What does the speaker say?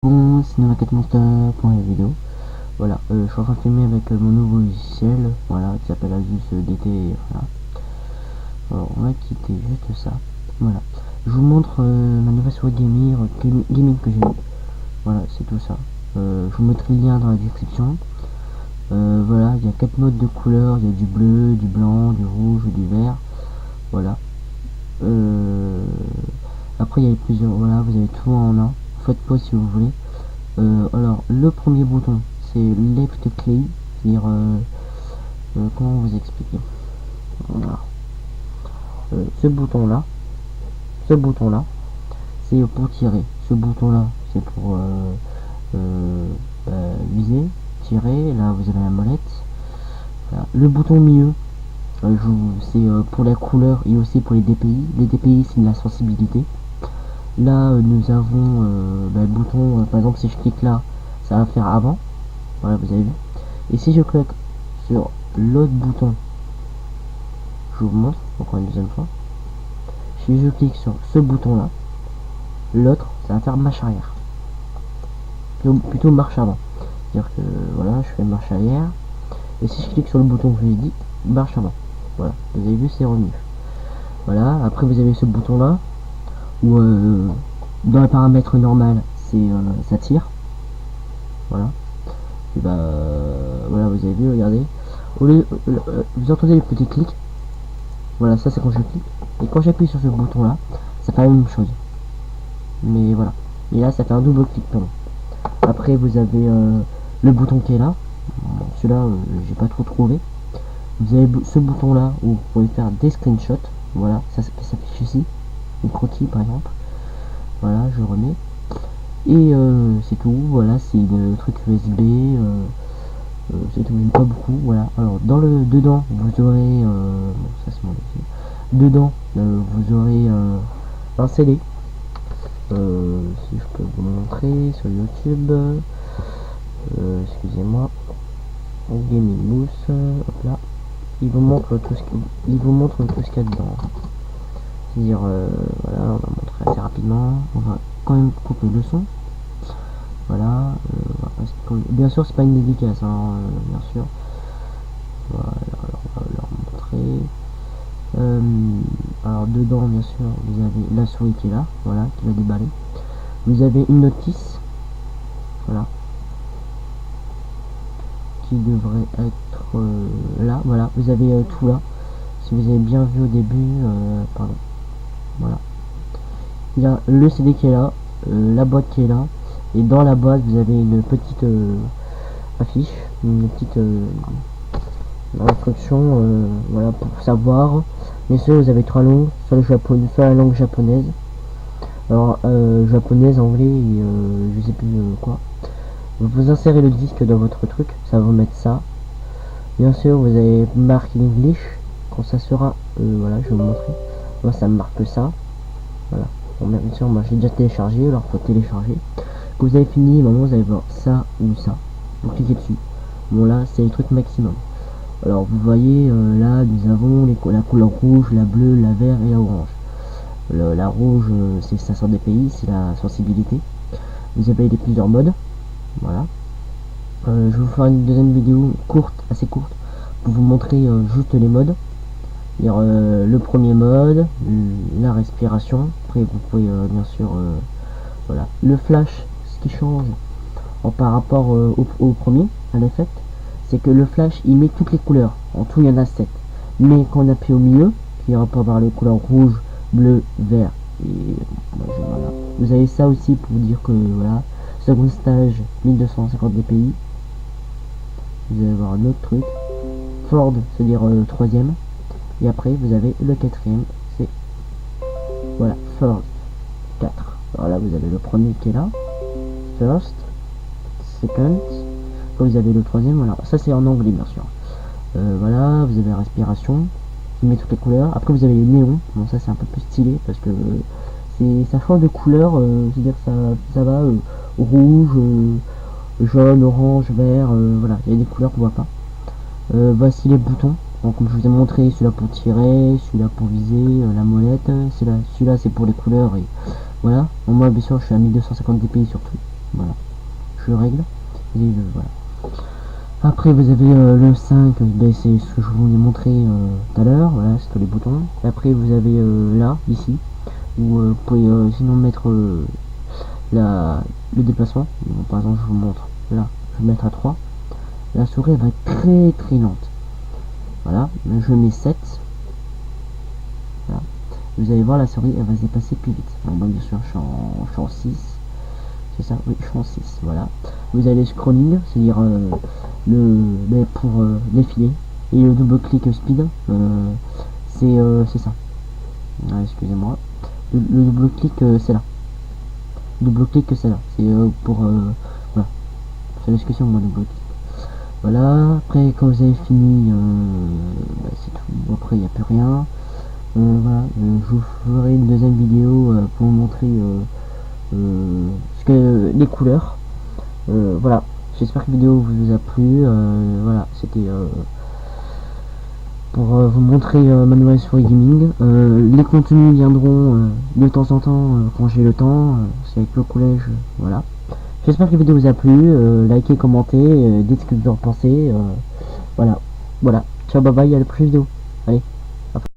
Bon, Cinema4Monster pour les vidéos. Voilà, je suis en train de filmer avec mon nouveau logiciel, voilà, qui s'appelle Asus DT, voilà. Alors, on va quitter juste ça. Voilà, je vous montre ma nouvelle souris gaming que j'ai eu. Voilà, c'est tout ça. Je vous mettrai le lien dans la description. Voilà, il y a 4 modes de couleurs, il y a du bleu, du blanc, du rouge, du vert. Voilà. Après, il y a plusieurs, voilà, vous avez tout en un. Faites pause si vous voulez. Alors, le premier bouton, c'est left click, c'est-à-dire, comment vous expliquer. Voilà. Ce bouton-là, c'est pour tirer. Ce bouton-là, c'est pour viser, tirer. Là, vous avez la molette. Voilà. Le bouton au milieu, c'est pour la couleur et aussi pour les DPI. Les DPI, c'est de la sensibilité. Là, nous avons le bouton, par exemple, si je clique là, ça va faire avant. Voilà, vous avez vu. Et si je clique sur l'autre bouton, je vous montre encore une deuxième fois. Si je clique sur ce bouton là, l'autre, ça va faire marche arrière. Plutôt marche avant. C'est-à-dire que voilà, je fais marche arrière. Et si je clique sur le bouton que je vous ai dit, marche avant. Voilà, vous avez vu, c'est revenu. Voilà, après vous avez ce bouton là, où dans les paramètres normal, c'est ça tire. Voilà. Et bah voilà, vous avez vu, regardez. Vous entendez les petits clics. Voilà, ça c'est quand je clique. Et quand j'appuie sur ce bouton là, ça fait la même chose. Mais voilà. Et là, ça fait un double clic, pardon. Après, vous avez le bouton qui est là. Celui-là, j'ai pas trop trouvé. Vous avez ce bouton là où vous pouvez faire des screenshots. Voilà, ça s'affiche ici. Une croquis par exemple. Voilà, je remets. Et c'est tout. Voilà, c'est une truc USB. C'est tout, pas beaucoup. Voilà. Alors, dedans, vous aurez. Bon, ça c'est mon dossier. Dedans, vous aurez un CD. Si je peux vous montrer sur YouTube, excusez-moi, Gaming Mousse, hop là, il vous montre tout ce qu'il y a dedans. C'est-à-dire, voilà, on va montrer assez rapidement. On va quand même couper le son. Voilà, bien sûr, c'est pas une dédicace, hein, bien sûr. Voilà, alors on va leur montrer. Alors dedans, bien sûr, vous avez la souris qui est là, voilà, qui va déballer. Vous avez une notice, voilà, qui devrait être là, voilà. Vous avez tout là. Si vous avez bien vu au début, pardon, voilà. Il y a le CD qui est là, la boîte qui est là, et dans la boîte vous avez une petite affiche, une petite instruction, voilà, pour savoir. Bien sûr, vous avez 3 langues, soit la langue japonaise. Alors, japonaise, anglais et je sais plus quoi. Vous insérez le disque dans votre truc, ça va vous mettre ça. Bien sûr, vous avez marque English, quand ça sera, voilà, je vais vous montrer. Moi, ça me marque ça. Voilà. Bon, bien sûr, moi j'ai déjà téléchargé, alors faut télécharger. Quand vous avez fini, maintenant vous allez voir ça ou ça. Vous cliquez dessus. Bon, là, c'est les trucs maximum. Alors, vous voyez, là, nous avons la couleur rouge, la bleue, la vert et la orange. La rouge, c'est ça sort des pays, c'est la sensibilité. Vous avez plusieurs modes. Voilà. Je vais vous faire une deuxième vidéo courte, assez courte, pour vous montrer juste les modes. Le premier mode, la respiration. Après, vous pouvez bien sûr, voilà. Le flash, ce qui change par rapport au premier, à l'effect, c'est que le flash il met toutes les couleurs. En tout, il y en a 7. Mais quand on appuie au milieu, qui est rapport vers les couleurs rouge, bleu, vert et voilà. Vous avez ça aussi pour vous dire que voilà, second stage 1250 dpi. Vous allez voir un autre truc, Ford, c'est-à-dire troisième, et après vous avez le quatrième, c'est voilà, Ford 4. Alors là vous avez le premier qui est là, first, second, vous avez le troisième, voilà, ça c'est en anglais bien sûr. Voilà, vous avez la respiration qui met toutes les couleurs. Après vous avez les néons, bon ça c'est un peu plus stylé parce que ça change de couleur, c'est-à-dire ça va rouge, jaune, orange, vert, voilà, il y a des couleurs qu'on voit pas. Voici les boutons. Donc, comme je vous ai montré, celui-là pour tirer, celui-là pour viser, la molette, celui-là c'est pour les couleurs et voilà. Bon, moi bien sûr je suis à 1250 dpi surtout. Voilà. je règle. Et voilà. Après vous avez le 5, ben, c'est ce que je vous ai montré tout à l'heure, voilà, c'est tous les boutons. Après vous avez là, ici, où vous pouvez sinon mettre le déplacement. Bon, par exemple je vous montre, là, je vais mettre à 3. La souris elle va être très très lente. Voilà, je mets 7. Voilà. Vous allez voir la souris elle va se déplacer plus vite. Alors, bon, bien sûr je suis en 6. C'est ça, oui, je suis en 6, voilà. Vous avez le scrolling, c'est-à-dire pour défiler. Et le double clic speed, c'est ça. Ah, excusez-moi. Le double clic, c'est là. Le double clic, c'est là. C'est pour. Voilà. C'est l'excuse moi, double clic. Voilà. Après, quand vous avez fini, c'est tout. Après, il n'y a plus rien. Voilà. Je vous ferai une deuxième vidéo pour vous montrer les couleurs. Voilà, j'espère que la vidéo vous a plu. Voilà, c'était pour vous montrer ma nouvelle souris gaming. Les contenus viendront de temps en temps quand j'ai le temps. C'est avec le collège, voilà. J'espère que la vidéo vous a plu. Likez, commentez, dites ce que vous en pensez. Voilà, voilà. Ciao, bye bye, à la prochaine vidéo.